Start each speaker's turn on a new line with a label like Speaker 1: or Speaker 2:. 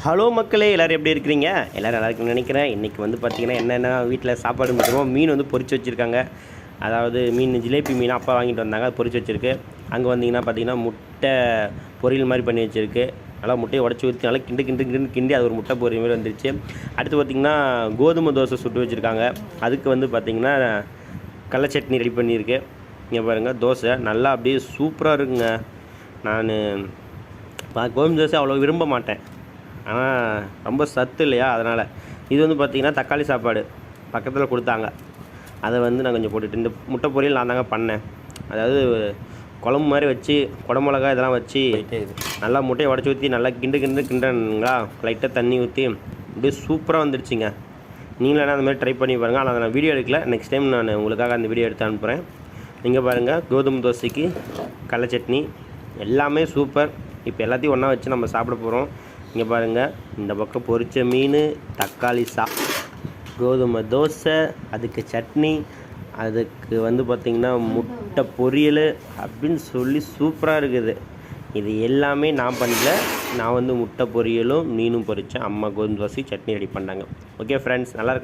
Speaker 1: Hello மக்களே, எல்லோரும் எப்படி இருக்கிறீங்க? எல்லோரும் நல்லா இருக்குன்னு நினைக்கிறேன். இன்றைக்கி வந்து பார்த்திங்கன்னா என்னென்ன வீட்டில் சாப்பாடு பண்ணுறோம். மீன் வந்து பொரிச்சு வச்சுருக்காங்க. அதாவது மீன் ஜிலேபி மீன் அப்பா வாங்கிட்டு வந்தாங்க, அது பொரிச்சு வச்சுருக்கு. அங்கே வந்திங்கன்னா பார்த்திங்கன்னா முட்டை பொரியல் மாதிரி பண்ணி வச்சுருக்கு. நல்லா முட்டையை உடச்சி ஊற்றி நல்லா கிண்டி அது ஒரு முட்டை பொரியல் மாதிரி வந்துருச்சு. அடுத்து பார்த்திங்கன்னா கோதுமை தோசை சுட்டு வச்சுருக்காங்க. அதுக்கு வந்து பார்த்திங்கன்னா கடலை சட்னி ரெடி பண்ணியிருக்கு. இங்கே பாருங்கள், தோசை நல்லா அப்படியே சூப்பராக இருக்குங்க. நான் கோதுமை தோசை அவ்வளோ விரும்ப மாட்டேன், ஆனால் ரொம்ப சத்து இல்லையா, அதனால். இது வந்து பார்த்திங்கன்னா தக்காளி சாப்பாடு பக்கத்தில் கொடுத்தாங்க, அதை வந்து நான் கொஞ்சம் போட்டுட்டு இந்த முட்டை பொரியல் நான் தாங்க பண்ணேன். அதாவது குழம்பு மாதிரி வச்சு குடமிளகா இதெல்லாம் வச்சு நல்லா முட்டையை உடச்சி ஊற்றி நல்லா கிண்டுங்களா, லைட்டாக தண்ணி ஊற்றி அப்படியே சூப்பராக வந்துடுச்சுங்க. நீங்களும் அந்த மாதிரி ட்ரை பண்ணி பாருங்கள். ஆனால் நான் வீடியோ எடுக்கல, நெக்ஸ்ட் டைம் நான் உங்களுக்காக அந்த வீடியோ எடுத்து அனுப்புகிறேன். நீங்கள் பாருங்கள், கோதுமை தோசைக்கு கடலை சட்னி எல்லாமே சூப்பர். இப்போ எல்லாத்தையும் ஒன்றா வச்சு நம்ம சாப்பிட போகிறோம். இங்கே பாருங்கள், இந்த பக்கம் பொரிச்ச மீன், தக்காளி கோதுமை தோசை, அதுக்கு சட்னி, அதுக்கு வந்து பார்த்திங்கன்னா முட்டை பொரியல் அப்படின்னு சொல்லி சூப்பராக இருக்குது. இது எல்லாமே நான் பண்ணல, நான் வந்து முட்டை பொரியலும் மீனும் பொரித்தேன். அம்மா கோதுமை தோசை சட்னி ரெடி பண்ணாங்க. ஓகே ஃப்ரெண்ட்ஸ், நல்லா இருக்கேன்.